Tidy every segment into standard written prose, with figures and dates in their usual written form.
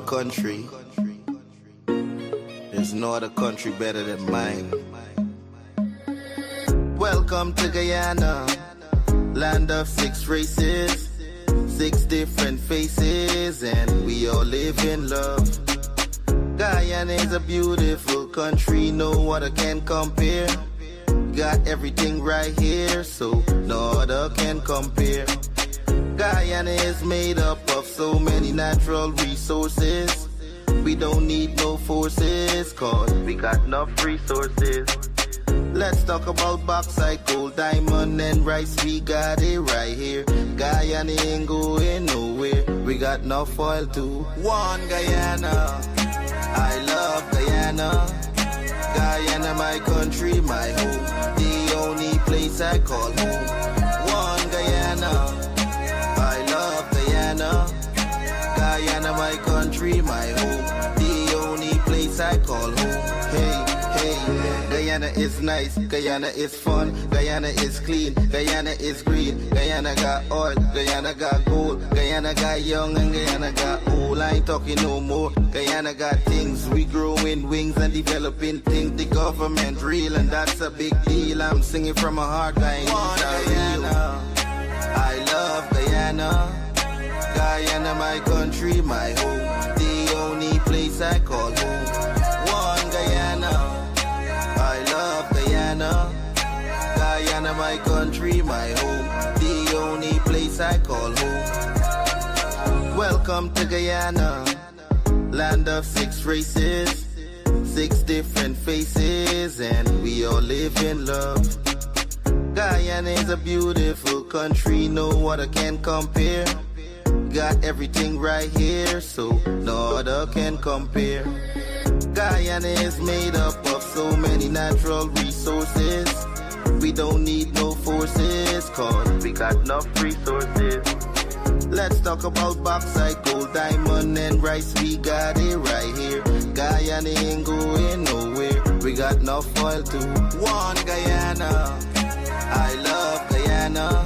country. There's no other country better than mine. Welcome to Guyana, land of 6 races, 6 different faces, and we all live in love. Guyana is a beautiful country, no other can compare. Got everything right here, so no other can compare. Guyana is made up of so many natural resources. We don't need no forces, cause we got enough resources. Let's talk about bauxite, gold, diamond, and rice. We got it right here. Guyana ain't going nowhere. We got enough oil too. One Guyana, I love Guyana. Guyana, my country, my home. The only place I call home. One Guyana, I love Guyana. Guyana, my country, my home. The only place I call home. Hey, hey, Guyana is nice, Guyana is fun, Guyana is clean, Guyana is green, Guyana got oil, Guyana got gold, Guyana got young and Guyana got old. I ain't talking no more. Guyana got things, we growing wings and developing things. The government real and that's a big deal. I'm singing from my heart, Guyana. I love Guyana. Guyana, my country, my home. The only place I call home. One Guyana, I love Guyana. Guyana, my country, my home. The only place I call home. Welcome to Guyana, land of 6 races, 6 different faces, and we all live in love. Guyana is a beautiful country, no other can compare. Got everything right here, so no other can compare. Guyana is made up of so many natural resources. We don't need no forces, cause we got enough resources. Let's talk about bauxite, gold, diamond, and rice. We got it right here. Guyana ain't going nowhere. We got enough oil too. One Guyana, I love Guyana.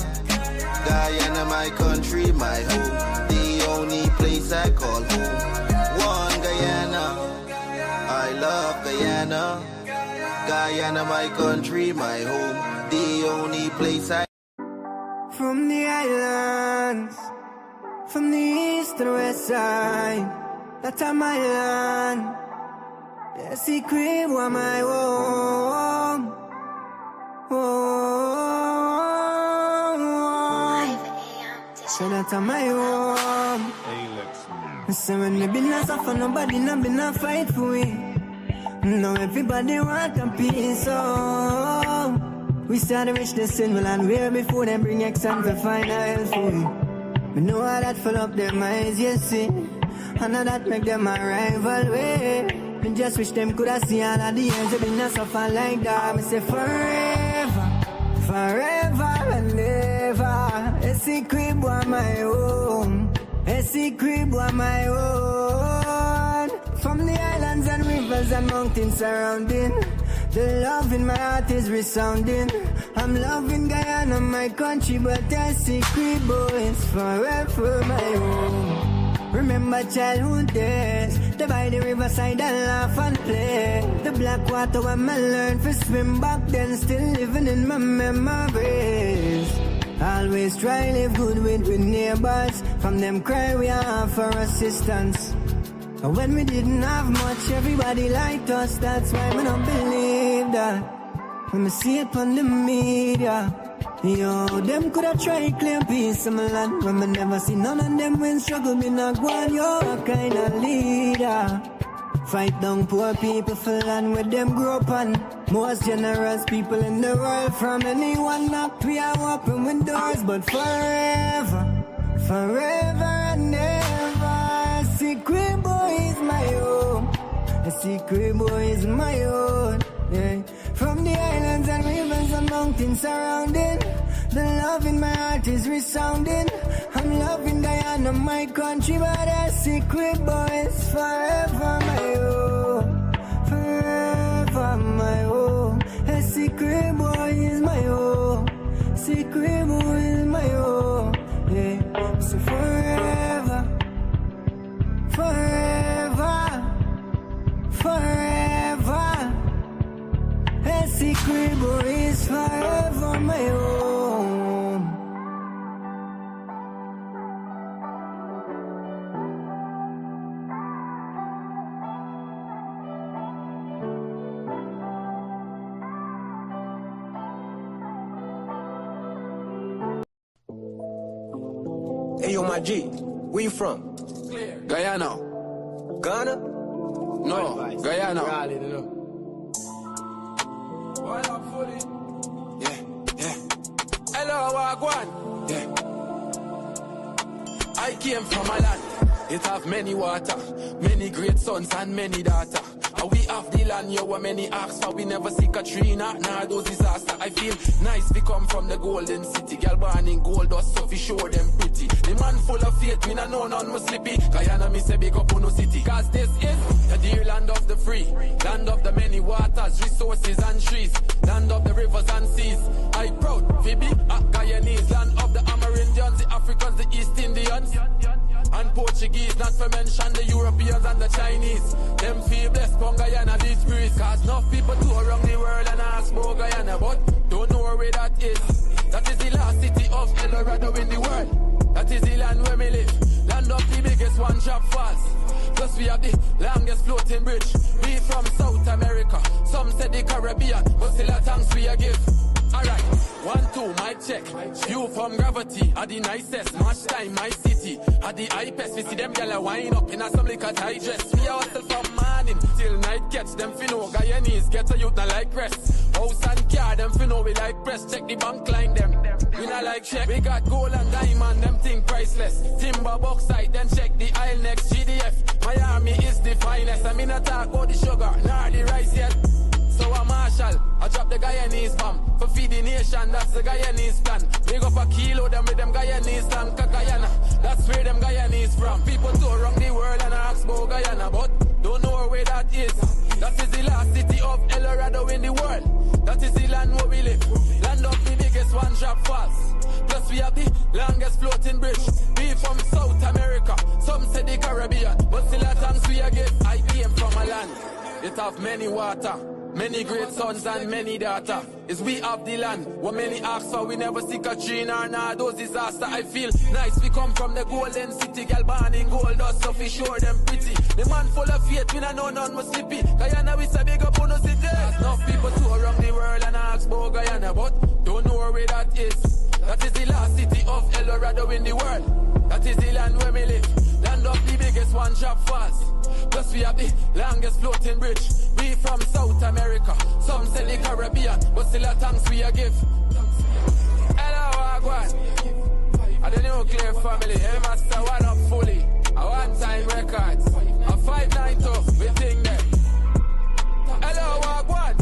Guyana, my country, my home. The only place I call home. One Guyana, I love Guyana. Guyana, my country, my home. The only place I... From the islands, from the east to the west side, that's my land. The secret was my home. So that's my home. So when we been a suffer, nobody not been a fight for me. Now everybody want a piece, so we started reach the single and where before they bring exam to find a help for me. We know how that fill up their minds, you see. And how that make them a rival way. Me just wish them could have seen all of the years they been a suffer like that. Me say forever, forever and ever. A secret boy my own. A secret boy my own. From the islands and rivers and mountains surrounding, the love in my heart is resounding. I'm loving Guyana, my country, but a secret boy is forever my own. Remember childhood days, the by the riverside and laugh and play. The black water when I learned to swim back then, still living in my memories. Always try live good with neighbors. From them cry we are for assistance. And when we didn't have much, everybody liked us. That's why we don't believe that. When we see it on the media, yo, them coulda tried claim peace in my land. When we never see none of them when struggle me not go on. Yo, a kind of leader. Fight down poor people for land where them grow up on. Most generous people in the world. From anyone knock we are open windows. But forever, forever and ever, a secret boy is my own. A secret boy is my own, yeah. From the islands and rivers and mountains surrounding, the love in my heart is resounding. I'm loving Guyana, my country, but a secret boy is forever my own. Forever my own. A secret boy is my own. Secret boy is my own, yeah. So forever, forever. Essequibo is forever my home. Hey, yo, my G, where you from? Guyana. Ghana? No, Guyana. Yeah. Hello, Wagwan. Yeah. I came from a land. It have many water, many great sons and many daughters. We have the land, yo, where many ask for. We never see Katrina, nah, those disaster. I feel nice, we come from the golden city. Girl born in gold dust, so we show them pretty. The man full of faith, me nah know none must slippy. Guyana, me say big up on no city. Cause this is the dear land of the free, land of the many waters, resources and trees, land of the rivers and seas. I proud, Phoebe, Guyanese, land of the Amerindians, the Africans, the East Indians, and Portuguese, not to mention the Europeans and the Chinese. Them feel blessed from Guyana, this breeze. Cause enough people tour around the world and ask about Guyana, but don't know where that is. That is the last city of El Dorado in the world. That is the land where we live. Land of the biggest one-drop falls. Plus we have the longest floating bridge. We from South America, some say the Caribbean, but still a thanks we a give. Alright, 1, 2, mic check. View from gravity, are the nicest. Match time, my city, are the hypest. We see them gyal wind up in a some liquor digest. We are hustle from morning till night catch. Them finno Guyanese get a youth not like rest. House and car, them finno we like press. Check the bank line them. We not like check. We got gold and diamond, them think priceless. Timber bauxite, then check the aisle next. GDF, Miami is the finest. I mean I talk about the sugar, nor the rice yet. So I'm Marshall, I drop the Guyanese bomb. For feed the nation, that's the Guyanese plan. Big up a kilo, them with them Guyanese land. Guyana, that's where them Guyanese from. People tour around the world and ask about Guyana, but don't know where that is. That is the last city of El Dorado in the world. That is the land where we live. Land of the biggest one-drop falls. Plus we have the longest floating bridge. We from South America, some say the Caribbean, but still a thanks we a give. I came from a land, it have many water, many great sons and many daughters. Is we have the land, what many ask for, we never see Katrina or nah, those disaster. I feel nice, we come from the golden city. Girl born in gold dust, so we show them pretty. The man full of faith, we nah know none must slippy. Guyana, we say big up on no city. Enough people tour around the world and ask about Guyana, but don't know where that is. That is the last city of El Dorado in the world. That is the land where we live. Land of the biggest one-drop falls. Plus we have the longest floating bridge. We from South America, some say the Caribbean, but still a thanks we a give. Hello, Wagwan. I the nuclear family, every master one up fully. A one-time records, a 592, we think that. Hello, Wagwan.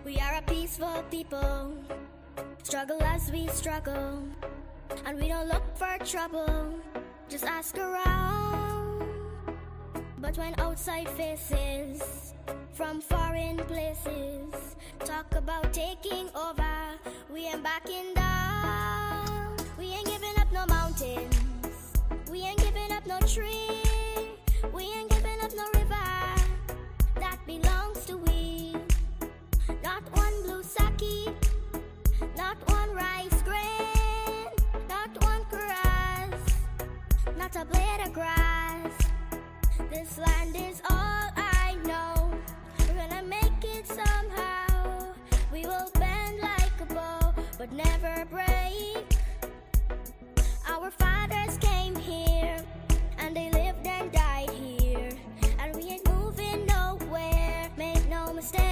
We are a peaceful people, struggle as we struggle, and we don't look for trouble, just ask around. But when outside faces from foreign places talk about taking over, we ain't backing down. We ain't giving up no mountains, we ain't giving up no tree, we ain't giving up no river that belongs to we. Not one blue sake, not one rice grain, not one grass, not a blade of grass. This land is all I know. We're gonna make it somehow. We will bend like a bow, but never break. Our fathers came here, and they lived and died here, and we ain't moving nowhere, make no mistake.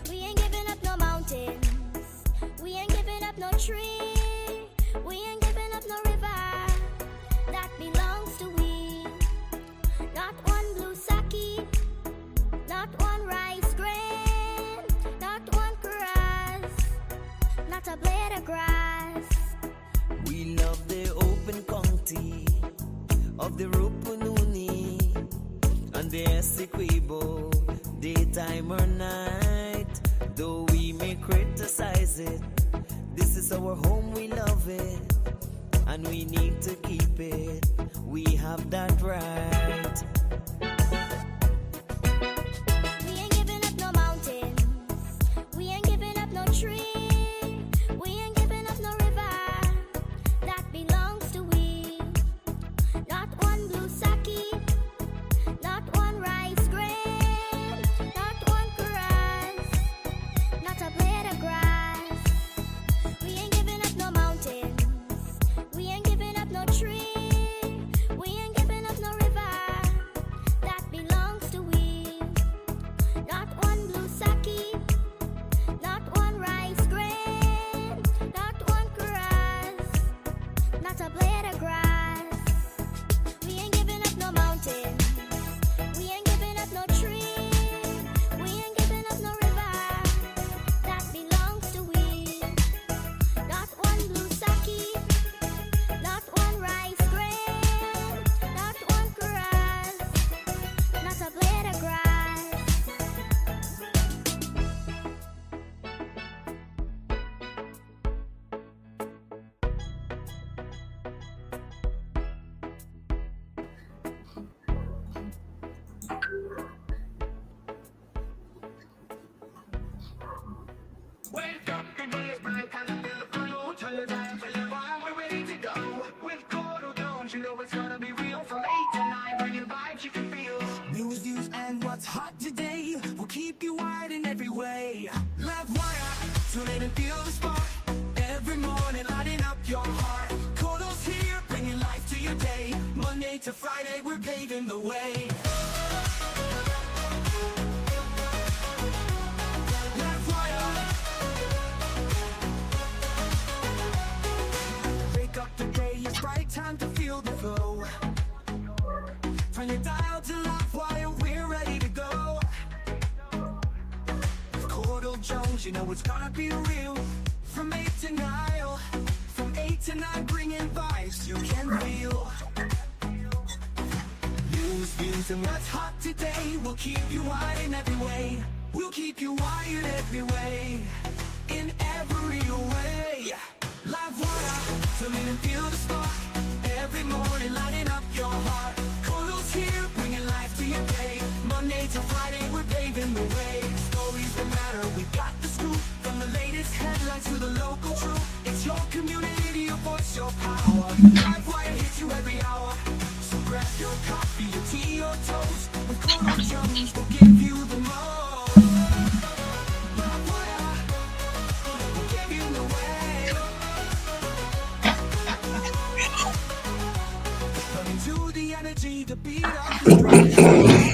We ain't giving up no mountains, we ain't giving up no tree, we ain't giving up no river that belongs to we. Not one blue sake, not one rice grain, not one grass, not a blade of grass. We love the open of the Rupununi and the Essequibo, daytime or night. Though we may criticize it, this is our home, we love it, and we need to keep it. We have that right. We ain't giving up no mountains. We ain't giving up no tree. We ain't giving up no river that belongs to we. Not one blue sake, not one rice grain, not one grass, not a blade of grass. We ain't giving up no mountains. We ain't giving up no tree. We ain't giving up no river that belongs to we. Not one blue sake, not one rice grain, not one grass, not a blade of grass. We ain't giving up no mountains. We ain't giving up no tree. We ain't giving up no river that belongs to we. Not one blue sake, not one rice grain, not one grass, not a blade of grass. Wake up, the day is bright, and I feel the blue. Turn the dial, feel the vibe, we're ready to go. With Courdel Jones, you know it's gonna be real. From 8 to 9, bringing vibes you can feel. News, views, and what's hot today will keep you wired in every way. Livewire, tune in and feel the spark. Every morning, lighting up your heart. Courdel's here, bringing life to your day. Monday to Friday, we're paving the way. Livewire. Wake up, the day is bright, time to feel the flow. Turn your dial to Livewire, we're ready to go. With Courdel Jones, you know it's gonna be real. From 8 to 9, from 8 to 9, bringing vibes you can feel. News, views, and what's hot today will keep you wired in every way. We'll keep you wired every way, in every way. Livewire, tune in and feel the spark. Every morning, lighting up your heart. Courdel's here, bringing life to your day. Monday to Friday, we're paving the way. Stories that matter, we got the scoop. From the latest headlines to the local truth. It's your community, your voice, your power. Livewire hits you every hour. So grab your coffee, your tea, or toast. With Courdel Jones, we'll give you the most. Livewire, we'll give you the way. Coming to the energy, the beat of the drum.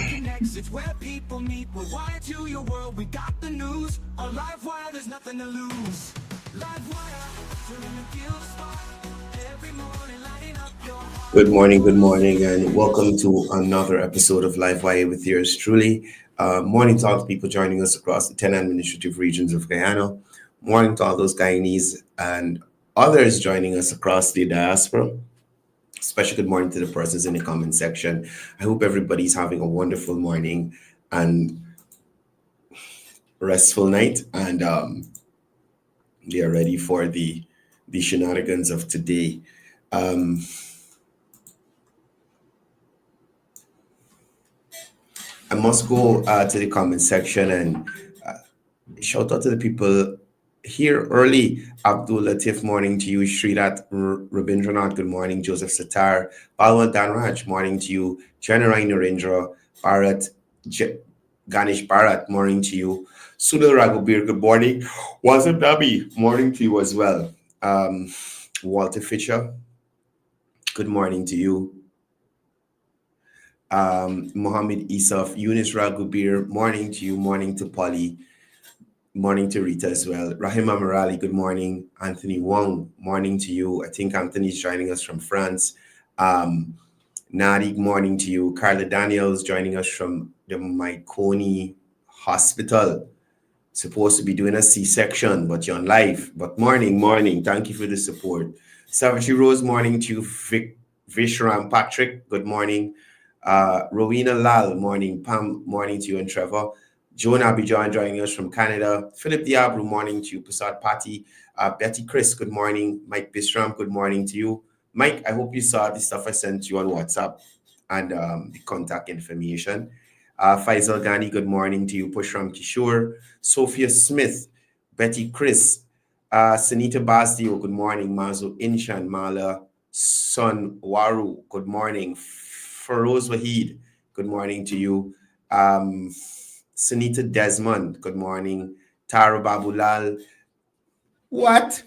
Connects, it's where people meet. We're wired to your world, we got the news. On Livewire, there's nothing to lose. Livewire, turn and feel the spark. Every morning, lighting up your heart. Good morning, and welcome to another episode of Livewire with yours truly. Morning to all the people joining us across the 10 administrative regions of Guyana. Morning to all those Guyanese and others joining us across the diaspora. Special good morning to the persons in the comment section. I hope everybody's having a wonderful morning and restful night, and they are ready for the shenanigans of today. I must go to the comment section and shout out to the people here early. Abdul Latif, morning to you. Sridat Rabindranath, good morning. Joseph Satar, Balwant Danraj, morning to you. Chanarai Narendra, Bharat, Ganesh Bharat, morning to you. Sudhir Raghubir, good morning. Wasam Nabi, morning to you as well. Walter Fisher, good morning to you. Mohammed Isaf, Eunice Raghubir, morning to you. Morning to Polly. Morning to Rita as well. Rahima Morali, good morning. Anthony Wong, morning to you. I think Anthony's joining us from France. Nadi, morning to you. Carla Daniels joining us from the Maikoni Hospital. Supposed to be doing a C-section, but you're on live. But morning. Thank you for the support. Savitri Rose, morning to you. Vishram Patrick, good morning. Rowena Lal, morning. Pam, morning to you and Trevor. Joan Abidjan joining us from Canada. Philip Diablo, morning to you. Prasad Patti. Betty Chris, good morning. Mike Bistram, good morning to you. Mike, I hope you saw the stuff I sent you on WhatsApp and the contact information. Faisal Ghani, good morning to you. Pushram Kishore. Sophia Smith. Betty Chris. Sanita Basdio, good morning. Mazu Inshan, Mala Son Waru, good morning. Feroz Wahid, good morning to you. Sunita Desmond, good morning. Tara Babulal. What?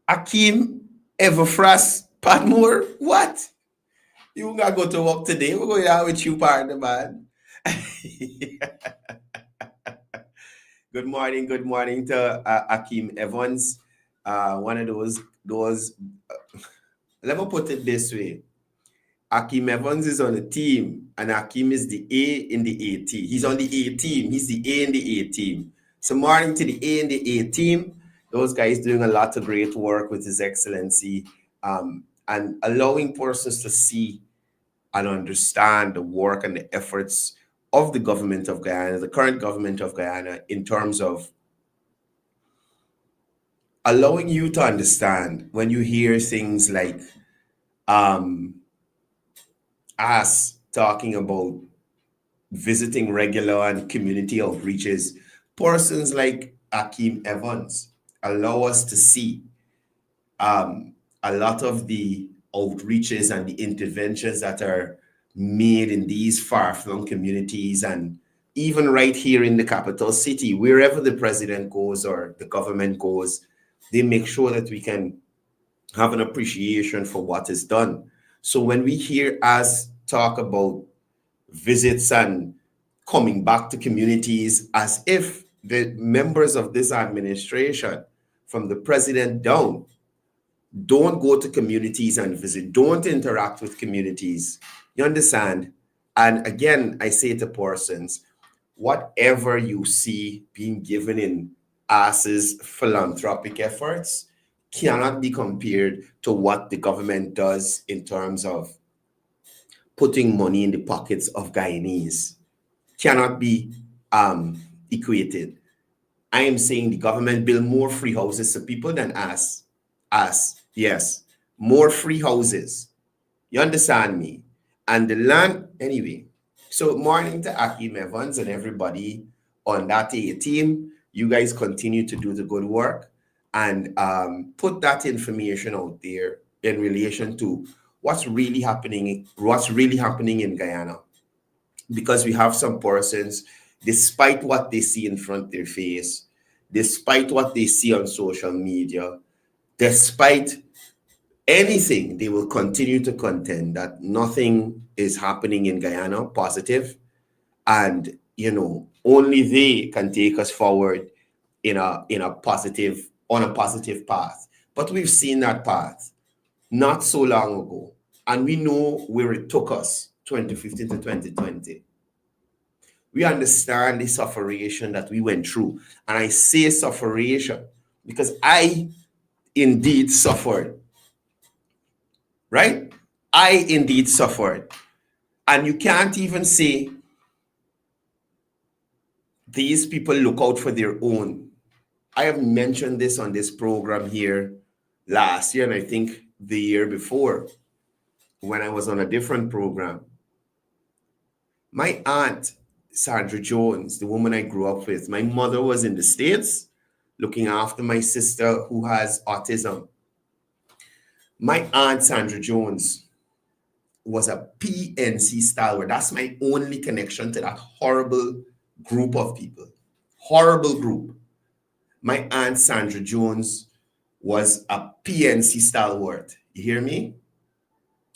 Akeem Everfras Padmore? What? You gotta go to work today. We're going out with you, partner, man. Good morning to Akeem Evans. One of those. Let me put it this way. Akeem Evans is on the team, and Akeem is the A in the A team. He's on the A team. He's the A in the A team. So morning to the A in the A team. Those guys doing a lot of great work with His Excellency, and allowing persons to see and understand the work and the efforts of the government of Guyana, the current government of Guyana, in terms of allowing you to understand when you hear things like us talking about visiting regular and community outreaches, persons like Akeem Evans allow us to see a lot of the outreaches and the interventions that are made in these far-flung communities, and even right here in the capital city, wherever the president goes or the government goes, they make sure that we can have an appreciation for what is done. So when we hear us talk about visits and coming back to communities, as if the members of this administration, from the president down, don't go to communities and visit, don't interact with communities. You understand? And again, I say to persons, whatever you see being given in AS's philanthropic efforts cannot be compared to what the government does in terms of putting money in the pockets of Guyanese. Cannot be equated. I am saying the government build more free houses to people than us. Yes, more free houses. You understand me? And the land, anyway. So morning to Akeem Evans and everybody on that A team. You guys continue to do the good work and put that information out there in relation to what's really happening in Guyana. Because we have some persons, despite what they see in front of their face, despite what they see on social media, despite anything, they will continue to contend that nothing is happening in Guyana positive, and only they can take us forward on a positive path. But we've seen that path not so long ago, and we know where it took us, 2015 to 2020. We understand the sufferation that we went through, and I say sufferation because I indeed suffered. Right? I indeed suffered. And you can't even say these people look out for their own. I have mentioned this on this program here last year, and I think the year before when I was on a different program. My aunt, Sandra Jones, the woman I grew up with, my mother was in the States looking after my sister who has autism. My aunt, Sandra Jones, was a PNC stalwart. That's my only connection to that horrible group of people. Horrible group. My aunt, Sandra Jones, was a PNC stalwart. You hear me?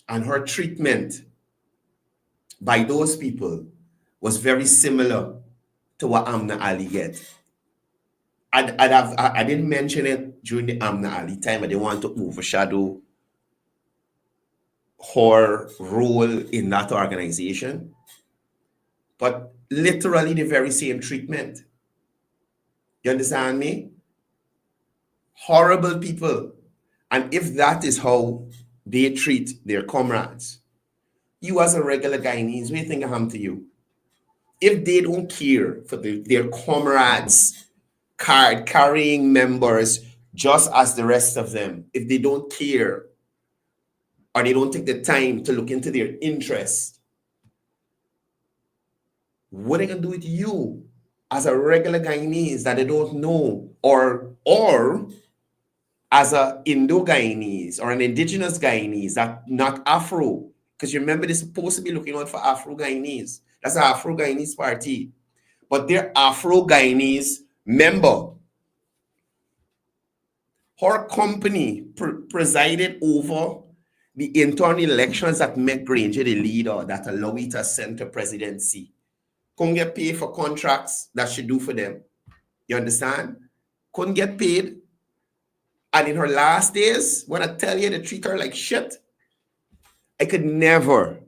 And her treatment by those people was very similar to what Amna Ali get. I didn't mention it during the Amna Ali time. I didn't want to overshadow her role in that organization, but literally the very same treatment. You understand me? Horrible people. And if that is how they treat their comrades. You as a regular Guyanese, what do you think happened to you? If they don't care for their comrades, card-carrying members, just as the rest of them, if they don't care or they don't take the time to look into their interests, what are they going to do with you as a regular Guyanese that they don't know, or as a Indo-Guyanese or an indigenous Guyanese that not Afro? Because you remember, they're supposed to be looking out for Afro-Guyanese. That's an Afro-Guyanese party. But they're Afro-Guyanese member. Her company presided over the internal elections that make Granger the leader that allow it to ascend to presidency. Couldn't get paid for contracts that she do for them. You understand? Couldn't get paid. And in her last days, when I tell you they treat her like shit, I could never,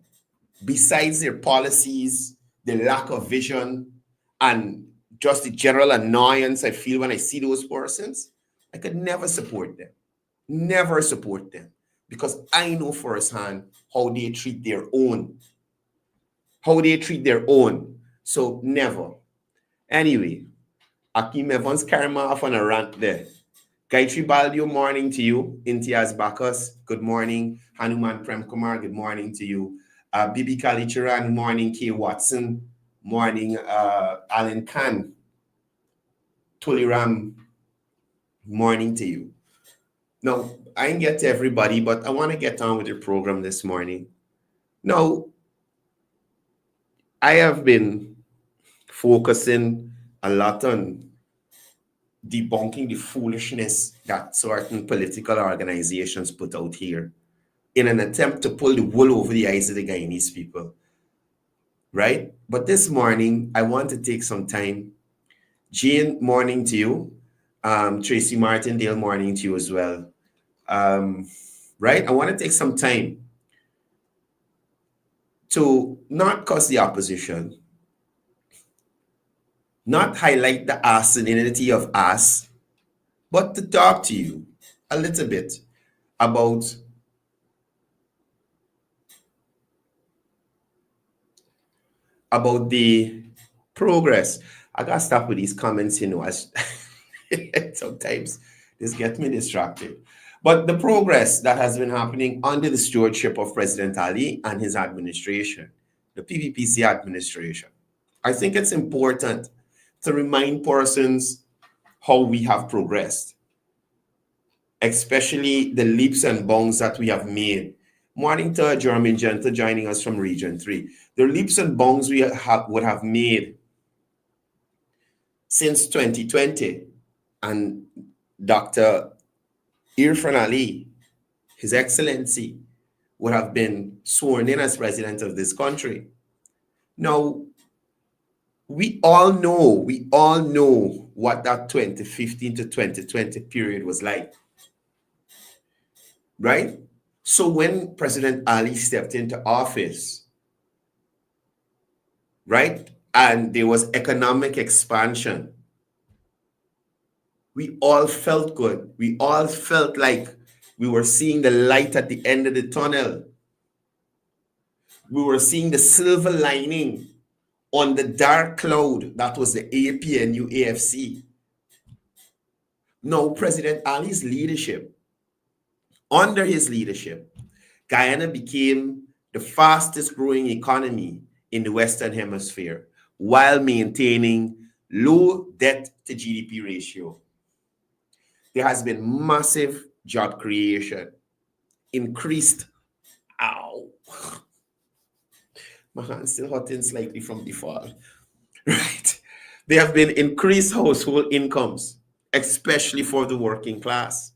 besides their policies, the lack of vision, and just the general annoyance I feel when I see those persons, I could never support them. Never support them. Because I know firsthand how they treat their own. How they treat their own. So never. Anyway, Akeem Evans carry me off on a rant there. Gayatri Baldio, morning to you. Intiaz Bacchus, good morning. Hanuman Prem Kumar, good morning to you. Bibi Kalicharan, morning. K. Watson, morning. Alan Khan, Tuliram, morning to you. Now, I didn't get to everybody, but I want to get on with the program this morning. Now, I have been focusing a lot on debunking the foolishness that certain political organizations put out here in an attempt to pull the wool over the eyes of the Guyanese people, right? But this morning, I want to take some time. Jane, morning to you. Tracy Martindale, morning to you as well. Right? I want to take some time to not curse the opposition, not highlight the asinity of us, but to talk to you a little bit about the progress. I gotta stop with these comments, as sometimes this gets me distracted. But the progress that has been happening under the stewardship of President Ali and his administration, the PPPC administration, I think it's important to remind persons how we have progressed, especially the leaps and bounds that we have made. Morning to Jeremy Genta joining us from Region 3. The leaps and bounds we would have made since 2020, and Dr. Irfan Ali, His Excellency, would have been sworn in as president of this country. Now, we all know what that 2015 to 2020 period was like, right? So when President Ali stepped into office, right, and there was economic expansion, we all felt good. We all felt like we were seeing the light at the end of the tunnel. We were seeing the silver lining on the dark cloud that was the APNU AFC. Now, President Ali's leadership, under his leadership, Guyana became the fastest growing economy in the Western Hemisphere while maintaining low debt to GDP ratio. There has been massive job creation, increased, my hand's still hurting slightly from the fall, right? There have been increased household incomes, especially for the working class.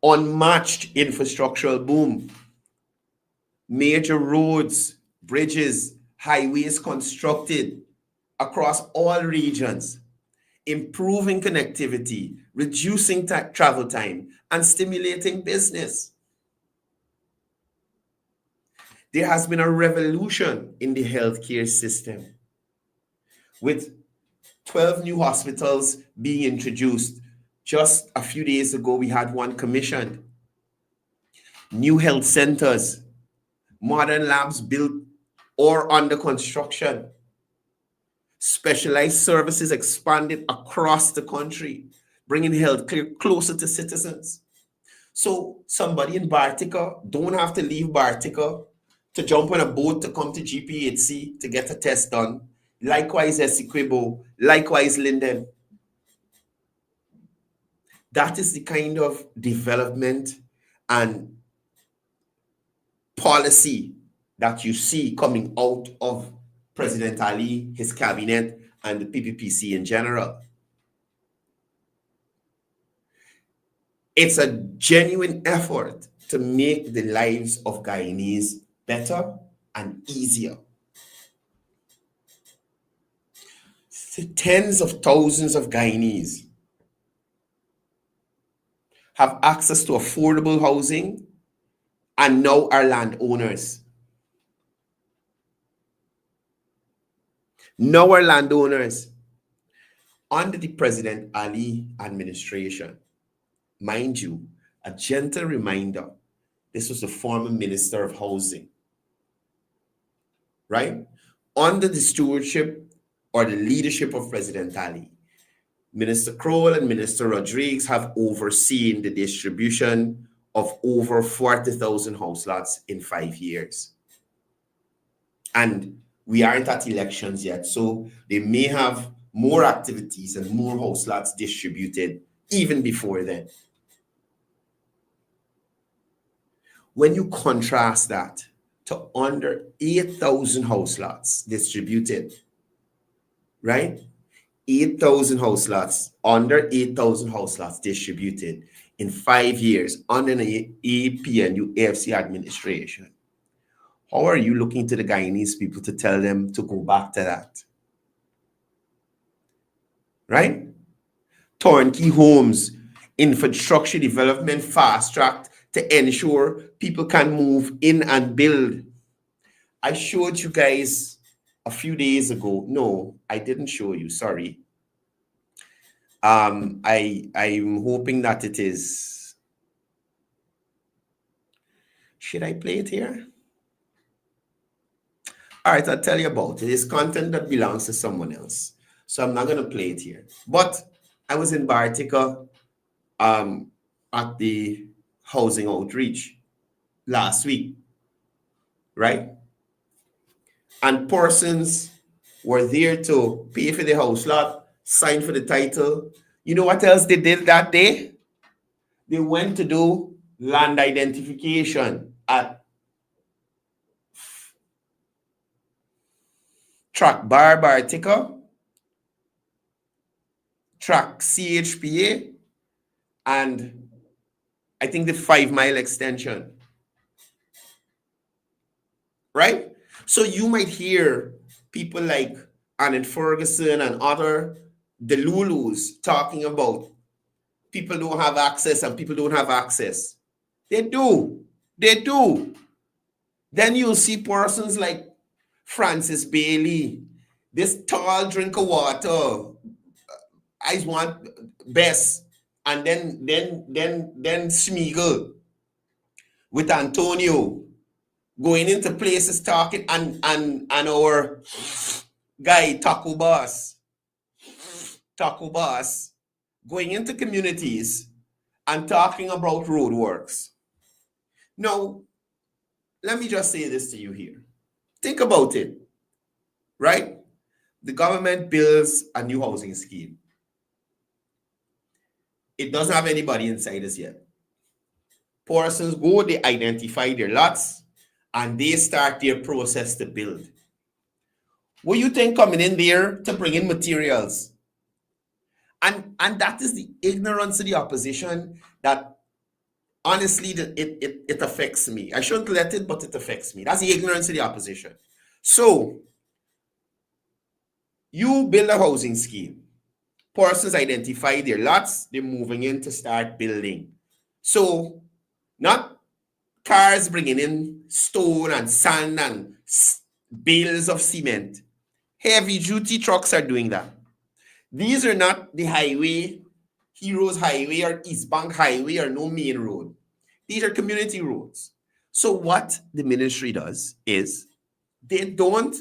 Unmatched infrastructural boom, major roads, bridges, highways constructed across all regions, improving connectivity, reducing travel time, and stimulating business. There has been a revolution in the healthcare system, with 12 new hospitals being introduced Just a few days ago, we had one commissioned. New health centers, modern labs built or under construction. Specialized services expanded across the country, bringing healthcare closer to citizens. So somebody in Bartica don't have to leave Bartica to jump on a boat to come to GPHC to get a test done. Likewise, Essequibo, likewise, Linden. That is the kind of development and policy that you see coming out of President Ali, his cabinet, and the PPPC in general. It's a genuine effort to make the lives of Guyanese better and easier. Tens of thousands of Guyanese have access to affordable housing and now are landowners. Now are landowners. Under the President Ali administration, mind you, a gentle reminder, this was the former Minister of Housing, right? Under the stewardship or the leadership of President Ali, Minister Kroll and Minister Rodriguez have overseen the distribution of over 40,000 house lots in 5 years. And we aren't at elections yet, so they may have more activities and more house lots distributed even before then. When you contrast that to under 8,000 house lots distributed, right? 8,000 house lots, under 8,000 house lots distributed in 5 years under the APNU AFC administration. How are you looking to the Guyanese people to tell them to go back to that? Right? Turnkey homes, infrastructure development fast-tracked to ensure people can move in and build. I showed you guys a few days ago. No, I didn't show you. Sorry. I'm hoping that it is. Should I play it here? All right, I'll tell you about it. It's content that belongs to someone else, so I'm not going to play it here. But I was in Bartica at the housing outreach last week, right? And persons were there to pay for the house lot, sign for the title. You know what else they did that day? They went to do land identification at Track Bar Bartica, Track CHPA, and I think the 5 Mile extension. Right? So you might hear people like Annette Ferguson and other Delulus talking about people don't have access and people don't have access. They do. They do. Then you'll see persons like Francis Bailey, this tall drink of water. I want best. And then Schmiegel with Antonio going into places talking and our guy Taco Boss going into communities and talking about roadworks. Now, let me just say this to you here. Think about it, right? The government builds a new housing scheme. It doesn't have anybody inside as yet. Persons go, they identify their lots, and they start their process to build. What do you think coming in there to bring in materials? And that is the ignorance of the opposition that honestly it affects me. I shouldn't let it, but it affects me. That's the ignorance of the opposition. So you build a housing scheme. Persons identify their lots, they're moving in to start building. So not cars bringing in stone and sand and bales of cement. Heavy duty trucks are doing that. These are not the highway Heroes Highway or East Bank Highway or no main road. These are community roads. So what the ministry does is they don't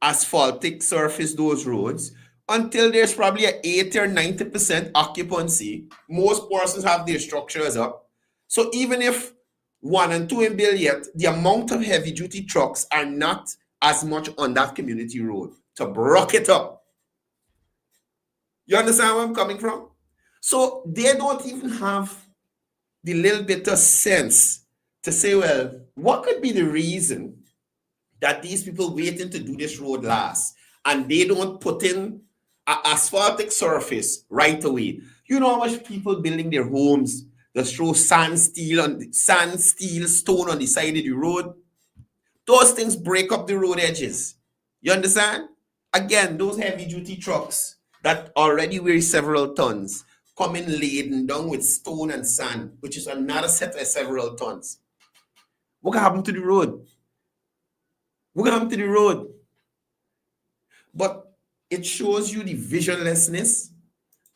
asphaltic surface those roads until there's probably an 80 or 90% occupancy. Most persons have their structures up. So even if 1 and 2 in bill yet, the amount of heavy duty trucks are not as much on that community road to block it up. You understand where I'm coming from? So they don't even have the little bit of sense to say, well, what could be the reason that these people waiting to do this road last and they don't put in an asphaltic surface right away? You know how much people building their homes just throw sand, steel, stone on the side of the road? Those things break up the road edges. You understand? Again, those heavy duty trucks that already weigh several tons coming laden down with stone and sand, which is another set of several tons. What can happen to the road? What can happen to the road? But it shows you the visionlessness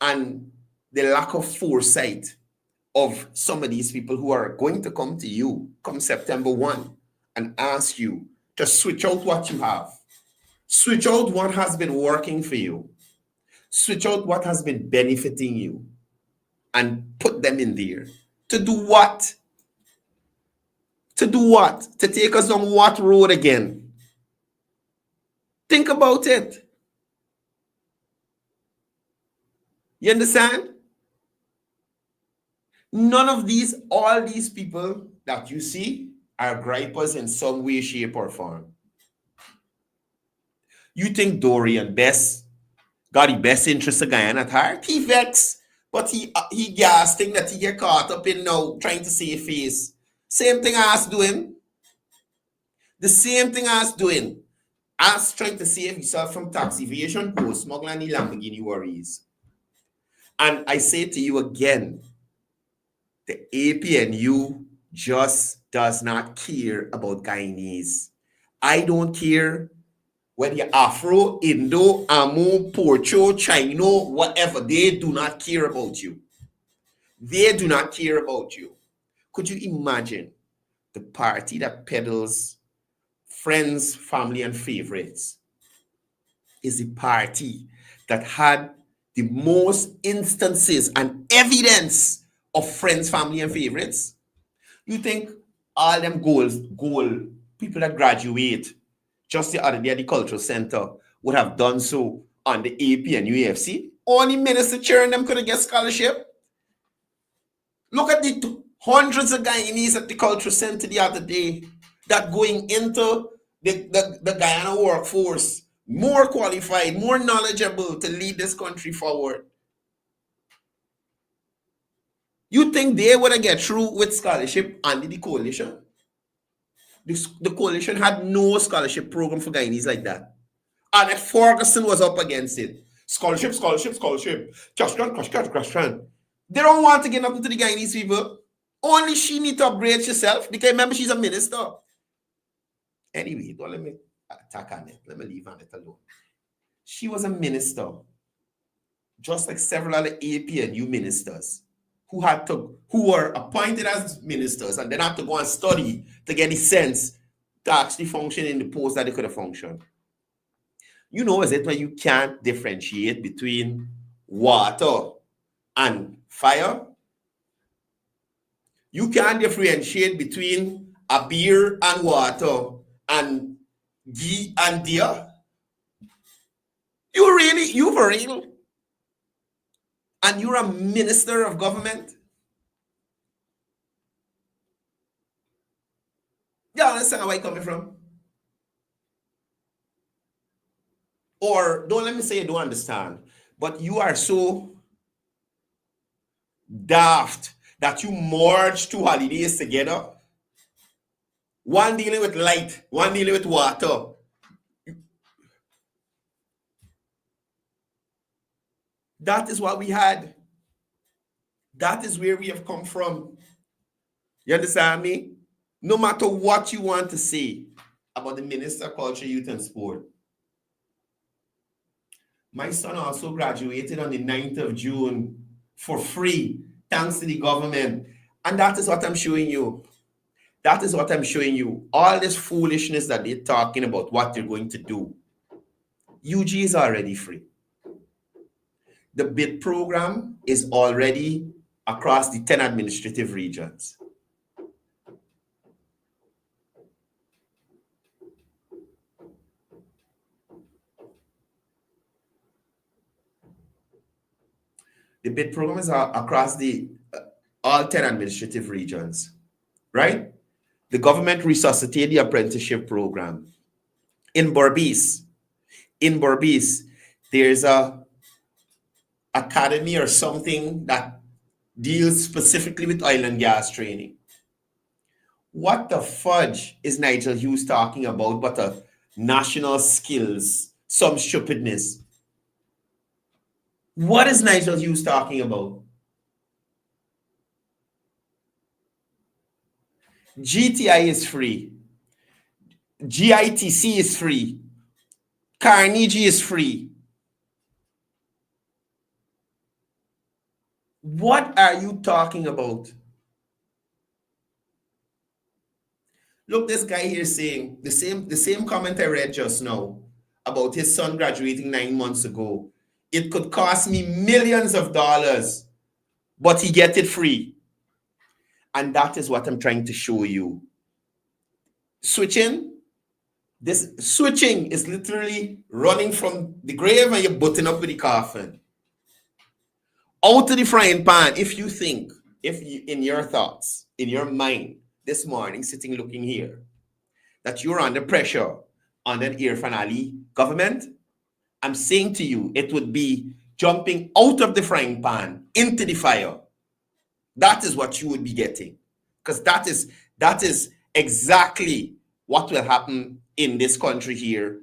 and the lack of foresight of some of these people who are going to come to you come September 1 and ask you to switch out what you have. Switch out what has been working for you. Switch out what has been benefiting you and put them in there. To do what? To do what? To take us on what road again? Think about it. You understand? None of these, all these people that you see are gripers in some way, shape, or form. You think Dorian Best got the best interest of Guyana at heart? He vexed, but he gas thing that he get caught up in now trying to save face. Same thing I was doing. The same thing I was doing. I was trying to save yourself from tax evasion, post smuggling, and Lamborghini worries. And I say to you again, the APNU just does not care about Guyanese. I don't care whether you're Afro, Indo, Amo, Porcho, Chino, whatever. They do not care about you. They do not care about you. Could you imagine the party that peddles friends, family, and favorites is the party that had the most instances and evidence of friends, family, and favorites? You think all them goal people that graduate just the other day at the cultural center would have done so on the AP and UFC? Only Minister Chair and them could have get scholarship. Look at the hundreds of Guyanese at the cultural center the other day that going into the Guyana workforce, more qualified, more knowledgeable to lead this country forward. You think they would have get through with scholarship under the coalition? The coalition had no scholarship program for Guyanese like that. And if Ferguson was up against it, scholarship. Cash grant. They don't want to get nothing to the Guyanese people. Only she need to upgrade herself because remember she's a minister. Anyway, don't let me attack on it. Let me leave on it alone. She was a minister, just like several other APNU ministers who were appointed as ministers and then had to go and study to get the sense to actually function in the post that they could have functioned. You know, is it when you can't differentiate between water and fire? You can't differentiate between a beer and water and ghee and deer. You for real? And you're a minister of government? You understand where I'm coming from? Or don't let me say you don't understand, but you are so daft that you merge two holidays together. One dealing with light, one dealing with water. That is what we had. That is where we have come from. You understand me? No matter what you want to say about the Minister of Culture, Youth and Sport. My son also graduated on the 9th of June for free, thanks to the government. And that is what I'm showing you. That is what I'm showing you. All this foolishness that they're talking about, what they're going to do. UG is already free. The BIT program is already across the 10 administrative regions. The BIT program is across the all 10 administrative regions, right? The government resuscitated the apprenticeship program. In Berbice, there's a academy or something that deals specifically with oil and gas training. What the fudge is Nigel Hughes talking about but a national skills, some stupidness? What is Nigel Hughes talking about? GTI is free. GITC is free. Carnegie is free. What are you talking about? Look, this guy here saying the same comment I read just now about his son graduating 9 months ago. It could cost me millions of dollars, but he gets it free. And that is what I'm trying to show you. Switching is literally running from the grave and you're butting up with the coffin. Out of the frying pan, if you in your thoughts, in your mind, this morning, sitting looking here, that you're under pressure under an Irfan Ali government, I'm saying to you, it would be jumping out of the frying pan into the fire. That is what you would be getting. Because that is exactly what will happen in this country here.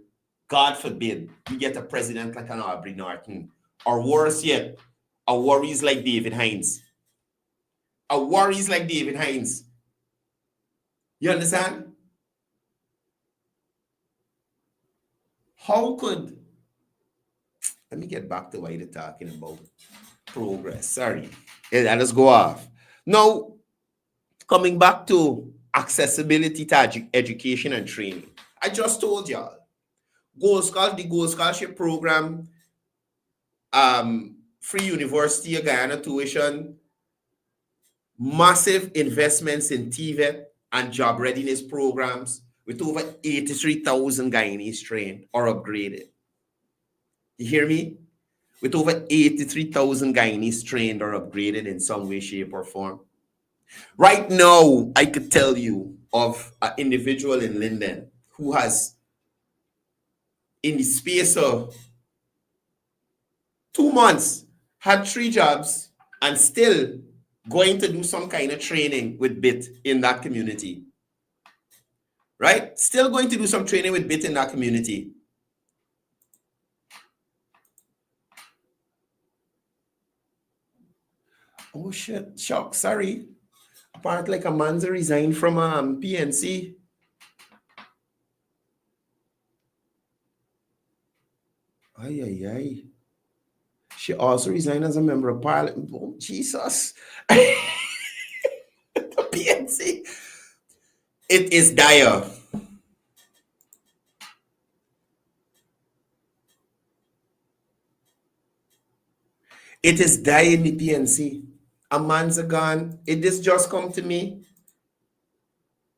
God forbid we get a president like an Aubrey Norton. Or worse yet, a worries like David Hines. A worries like David Hines. You understand? How could... Let me get back to what you're talking about. Progress. Sorry. Let us go off. Now, coming back to accessibility to education and training. I just told y'all. The Gold Scholarship Program, free University of Guyana tuition, massive investments in TVET and job readiness programs with over 83,000 Guyanese trained or upgraded. You hear me? With over 83,000 Guyanese trained or upgraded in some way, shape, or form. Right now, I could tell you of an individual in Linden who has, in the space of 2 months, had 3 jobs and still going to do some kind of training with BIT in that community. Right? Still going to do some training with BIT in that community. Oh shit, shock, sorry. Apparently like a man's resigned from PNC. Ay. She also resigned as a member of parliament. Oh, Jesus. The PNC. It is dire. It is dire in the PNC. A man's gone. This just come to me.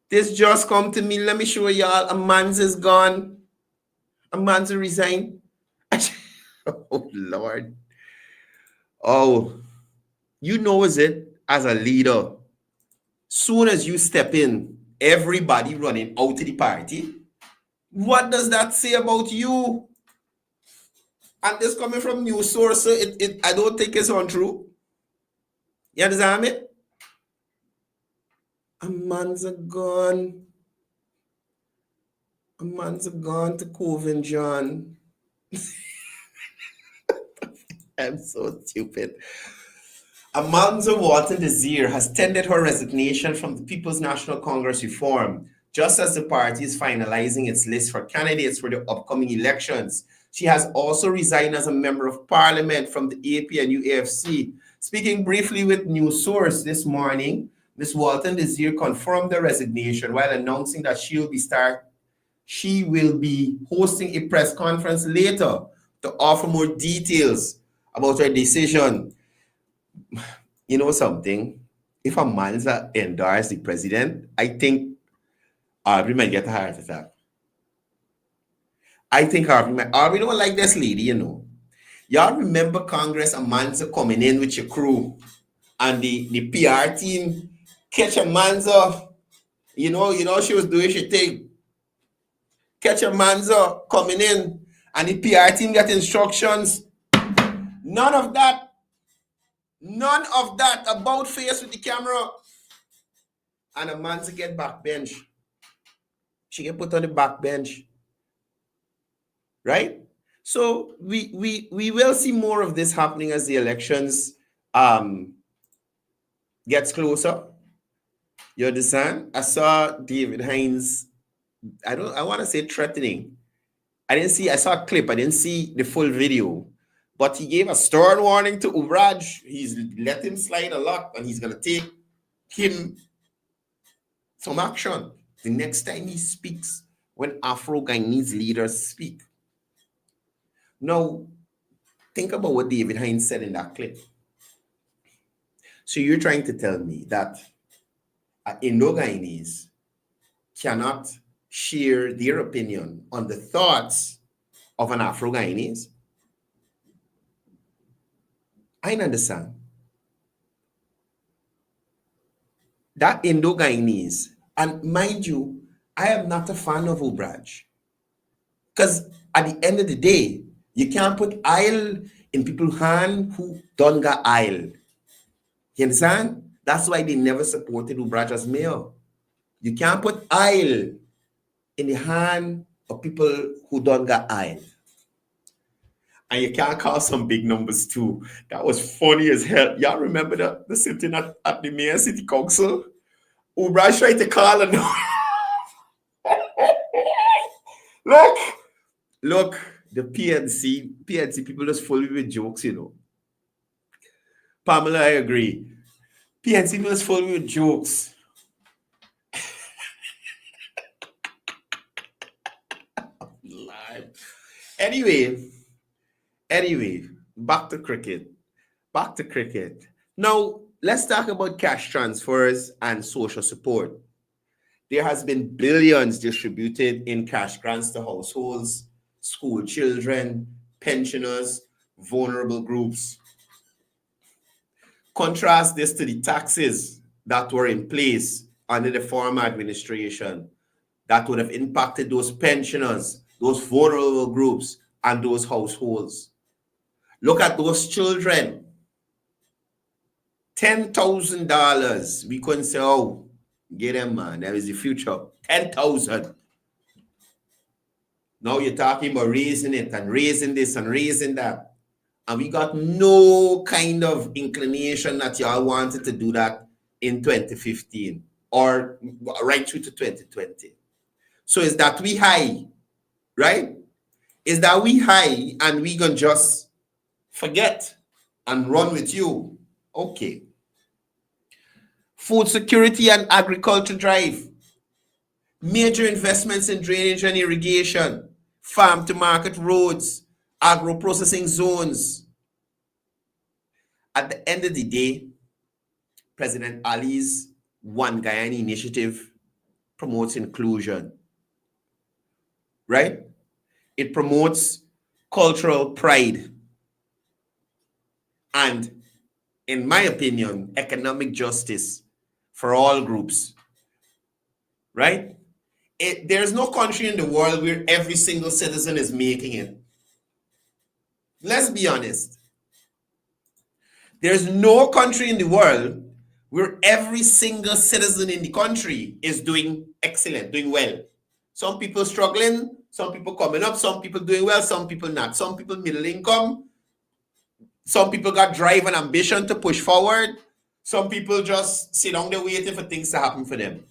Let me show y'all. A man's is gone. A man's resigned. Oh, Lord. Oh, you know, is it as a leader, soon as you step in, everybody running out to the party. What does that say about you? And this coming from news source, I don't think it's untrue. You understand me? A man's gone. A man's gone to Courdel Jones. I'm so stupid. Amanza Walton Desir has tendered her resignation from the People's National Congress reform, just as the party is finalizing its list for candidates for the upcoming elections. She has also resigned as a member of parliament from the AP and UAFC. Speaking briefly with News Source this morning, Ms. Walton Desir confirmed the resignation while announcing that she will be hosting a press conference later to offer more details about her decision. You know something? If a man's endorse the president, I think Aubrey might get a heart attack. I think Aubrey don't like this lady, you know. Y'all remember Congress Amanza coming in with your crew and the PR team catch Amanza, you know, she was doing her thing. Catch Amanza coming in and the PR team get instructions. None of that about face with the camera. And Amanza get back bench. She get put on the back bench. Right? So we will see more of this happening as the elections gets closer. You understand? I saw David Hines. I want to say threatening. I saw a clip. I didn't see the full video. But he gave a stern warning to Ubraj. He's let him slide a lot and he's going to take him some action the next time he speaks when Afro-Guyanese leaders speak. Now, think about what David Hines said in that clip. So you're trying to tell me that Indo-Guyanese cannot share their opinion on the thoughts of an Afro-Guyanese? I understand. That Indo-Guyanese, and mind you, I am not a fan of Ubraj. Because at the end of the day, you can't put aisle in people's hand who don't got aisle. You understand? That's why they never supported Ubraj as mayor. You can't put aisle in the hand of people who don't got aisle. And you can't call some big numbers too. That was funny as hell. Y'all remember the sitting at the mayor city council? Ubraj tried to call a Look, the PNC people just full with jokes, you know. Pamela, I agree. PNC people just full with jokes. Anyway, back to cricket. Now, let's talk about cash transfers and social support. There has been billions distributed in cash grants to households, school children, pensioners, vulnerable groups. Contrast this to the taxes that were in place under the former administration that would have impacted those pensioners, those vulnerable groups, and those households. Look at those children. $10,000. We couldn't say, oh, get them, man. That is the future. 10,000. Now you're talking about raising it and raising this and raising that. And we got no kind of inclination that y'all wanted to do that in 2015 or right through to 2020. So is that we high, right? Is that we high and we gonna just forget and run with you? Okay. Food security and agriculture drive. Major investments in drainage and irrigation, farm to market roads, agro-processing zones. At the end of the day, President Ali's One Guyana initiative promotes inclusion, right? It promotes cultural pride and, in my opinion, economic justice for all groups, right? There's no country in the world where every single citizen is making it. Let's be honest. There's no country in the world where every single citizen in the country is doing excellent, doing well. Some people struggling, some people coming up, some people doing well, some people not. Some people middle income. Some people got drive and ambition to push forward. Some people just sit down there waiting for things to happen for them.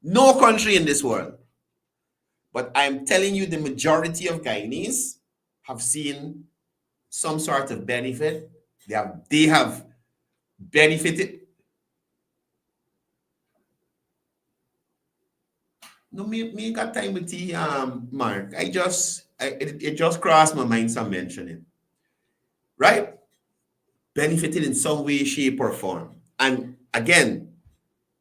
No country in this world. But I'm telling you, the majority of Guyanese have seen some sort of benefit. They have benefited. No, me got time with the Mark. It just crossed my mind some mentioning. Right? Benefited in some way, shape, or form. And again,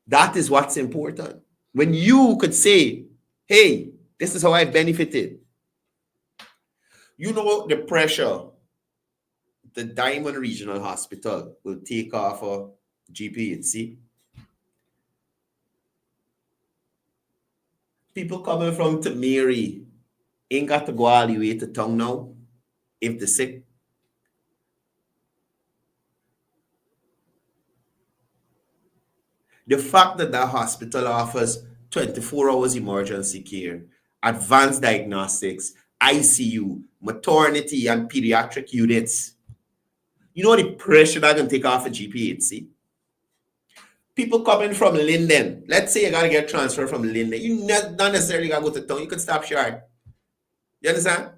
that is what's important. When you could say, hey, this is how I benefited. You know the pressure the Diamond Regional Hospital will take off a GPHC. People coming from Mary ain't got to go all the way to town now if they're sick. The fact that that hospital offers 24 hours emergency care, advanced diagnostics, ICU, maternity, and pediatric units. You know the pressure that can take off a GPHC? People coming from Linden, let's say you got to get transferred from Linden. You not necessarily got to go to town. You could stop short. You understand?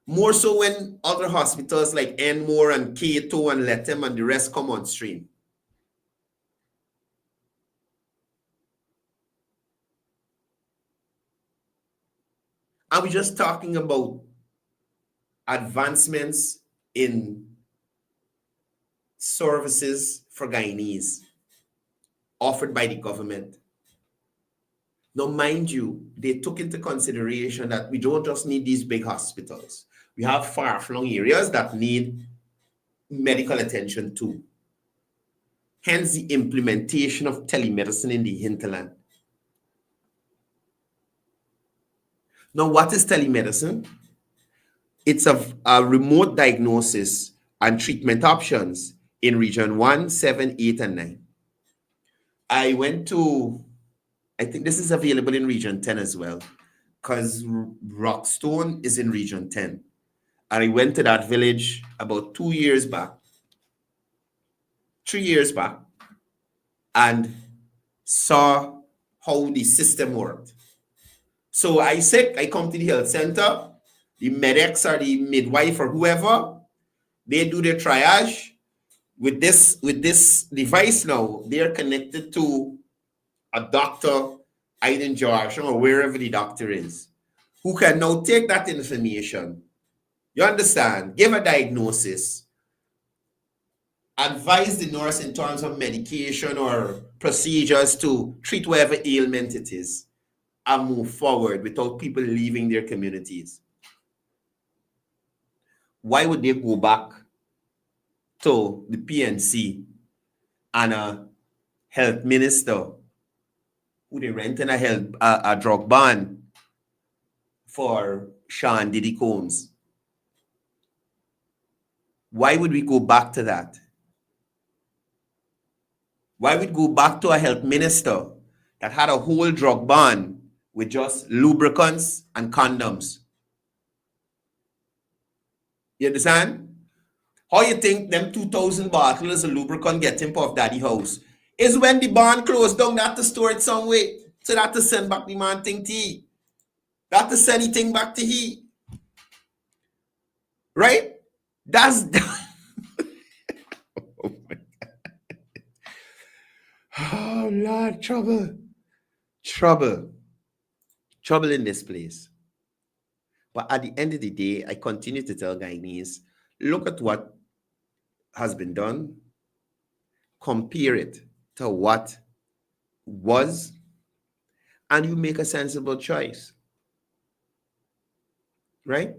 More so when other hospitals like Enmore and Cato and Lethem and the rest come on stream. And we're just talking about advancements in services for Guyanese offered by the government. Now, mind you, they took into consideration that we don't just need these big hospitals. We have far-flung areas that need medical attention too. Hence the implementation of telemedicine in the hinterland. Now, what is telemedicine? It's a remote diagnosis and treatment options in Region 1, 7, 8, and 9. I think this is available in Region 10 as well, because Rockstone is in Region 10. And I went to that village about 3 years back, and saw how the system worked. So I come to the health center, the medics or the midwife or whoever, they do their triage. With this device now, they're connected to a doctor, either in Georgia or wherever the doctor is, who can now take that information, you understand, give a diagnosis, advise the nurse in terms of medication or procedures to treat whatever ailment it is, and move forward without people leaving their communities. Why would they go back to the PNC and a health minister who they renting a drug ban for Sean Diddy Combs? Why would we go back to that? Why would we go back to a health minister that had a whole drug ban with just lubricants and condoms? You understand? How you think them 2,000 bottles of lubricant get him off daddy house? Is when the barn closed down, that to store it some way. So that to send back the man thing to he. That to send anything back to he. Right? That's oh my God. Oh Lord, trouble. Trouble in this place. But at the end of the day, I continue to tell Guyanese, look at what has been done, compare it to what was, and you make a sensible choice. Right?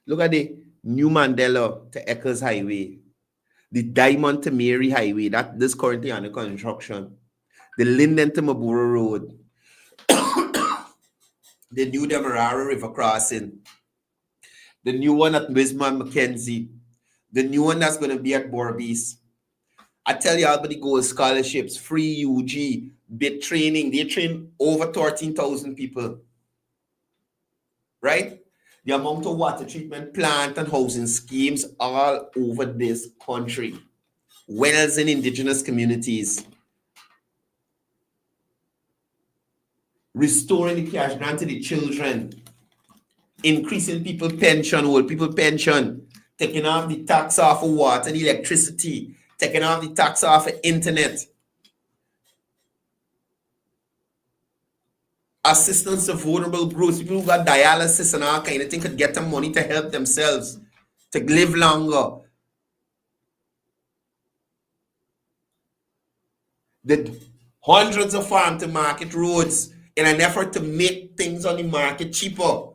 Look at the New Mandela to Eccles Highway, the Diamond to Mary Highway, that is currently under construction, the Linden to Mabura Road, the new Demerara River crossing, the new one at Wisman Mackenzie, the new one that's going to be at Borbies. I tell you, everybody goes scholarships, free UG, bit training. They train over 13,000 people. Right? The amount of water treatment plant and housing schemes all over this country. Wells in indigenous communities. restoring the cash grant to the children, increasing people pension, old people pension, taking off the tax off of water and electricity, taking off the tax off of internet, assistance to vulnerable groups, people who got dialysis and all kind of thing could get them money to help themselves, to live longer. The hundreds of farm to market roads in an effort to make things on the market cheaper.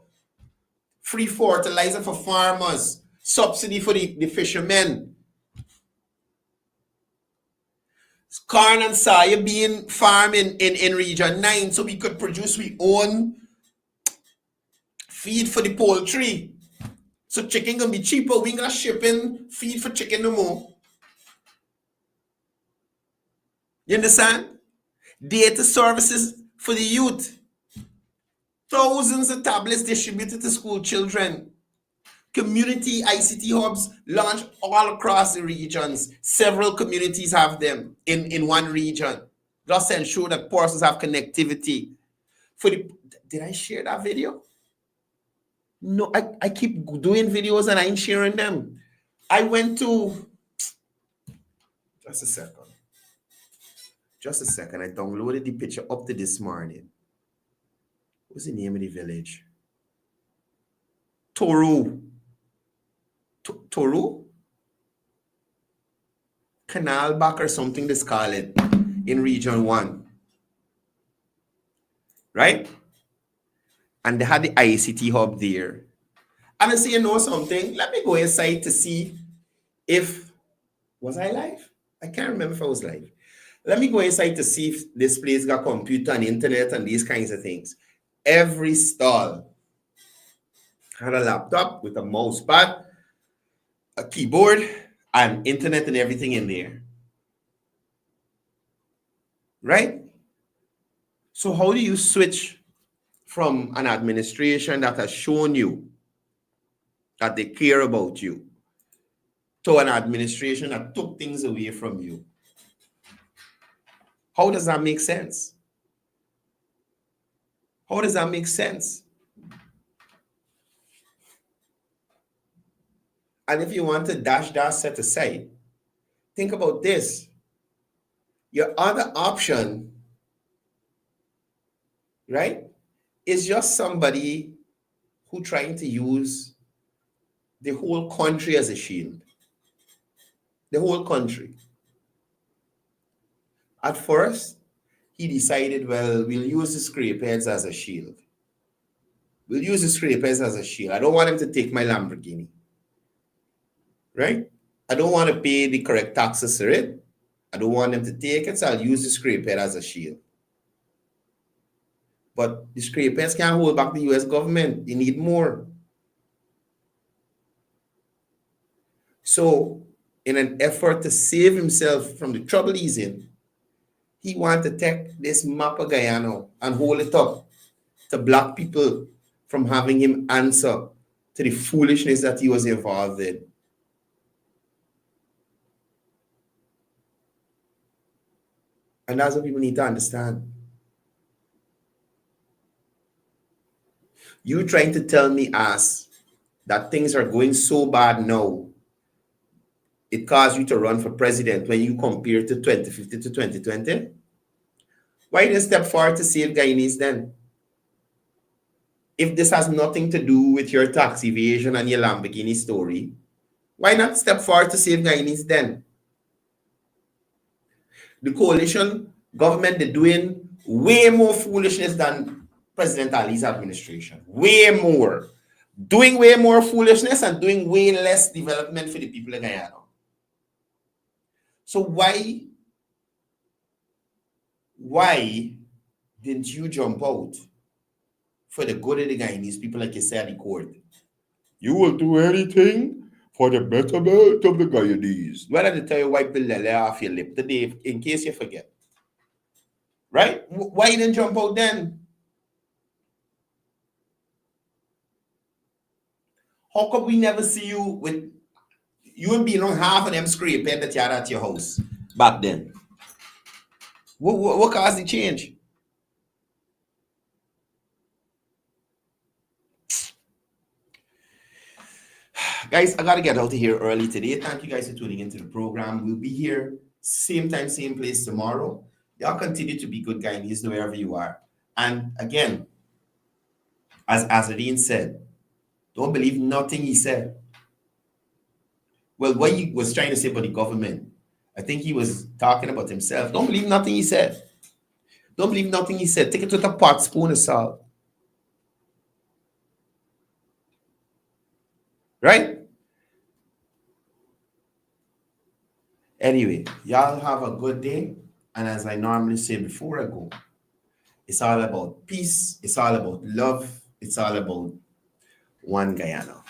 Free fertilizer for farmers, subsidy for the fishermen. Corn and soya being farmed in region 9 so we could produce our own feed for the poultry. So chicken gonna be cheaper. We ain't gonna ship in feed for chicken no more. You understand? Data services for the youth. Thousands of tablets distributed to school children. Community ICT hubs launched all across the regions. Several communities have them in one region. Just to ensure that persons have connectivity. Did I share that video? No, I keep doing videos and I ain't sharing them. I went to, just a second. I downloaded the picture up to this morning. What's the name of the village? Toru. Toru? Canalback or something, this call it, in region 1. Right? And they had the ICT hub there. And I say, you know something? Let me go inside to see if, was I live? I can't remember if I was live. Let me go inside to see if this place got computer and internet and these kinds of things. Every stall had a laptop with a mouse pad, a keyboard, and internet and everything in there. Right? So how do you switch from an administration that has shown you that they care about you to an administration that took things away from you? How does that make sense? How does that make sense? And if you want to dash that set aside, think about this. Your other option, right, is just somebody who trying to use the whole country as a shield. The whole country. At first, he decided, well, we'll use the scrapeheads as a shield. We'll use the scrapeheads as a shield. I don't want him to take my Lamborghini. Right? I don't want to pay the correct taxes for it. I don't want them to take it, so I'll use the scrapehead as a shield. But the scrapeheads can't hold back the US government. They need more. So, in an effort to save himself from the trouble he's in, he wanted to take this map of Guyana and hold it up to block people from having him answer to the foolishness that he was involved in. And that's what people need to understand. You trying to tell me, that things are going so bad now, it caused you to run for president when you compare to 2015 to 2020? Why didn't you step forward to save Guyanese then? If this has nothing to do with your tax evasion and your Lamborghini story, why not step forward to save Guyanese then? The coalition government, they're doing way more foolishness than President Ali's administration. Way more. Doing way more foolishness and doing way less development for the people of Guyana. So why didn't you jump out for the good of the Guyanese people like you said at the court? You will do anything for the betterment of the Guyanese. Why did I tell you wipe the lele off your lip today in case you forget? Right? Why you didn't jump out then? How come we never see you with you and being on half of them scrapehead that you had at your house back then? What caused the change? Guys, I gotta get out of here early today. Thank you guys for tuning into the program. We'll be here same time, same place tomorrow. Y'all continue to be good guys wherever you are. And again, as Azadine said, don't believe nothing he said. Well, what he was trying to say about the government, I think he was talking about himself. Don't believe nothing he said. Don't believe nothing he said. Take it with a pot spoon of salt. Right? Anyway, y'all have a good day. And as I normally say before I go, it's all about peace. It's all about love. It's all about one Guyana.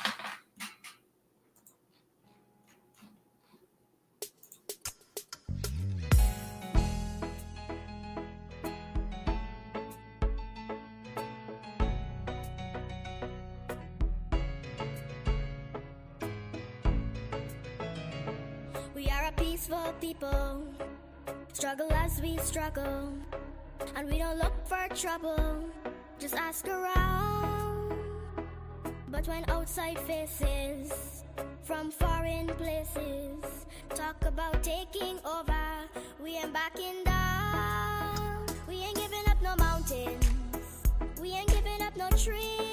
We are a peaceful people, struggle as we struggle, and we don't look for trouble, just ask around. But when outside faces from foreign places talk about taking over, we ain't backing down. We ain't giving up no mountains, we ain't giving up no trees.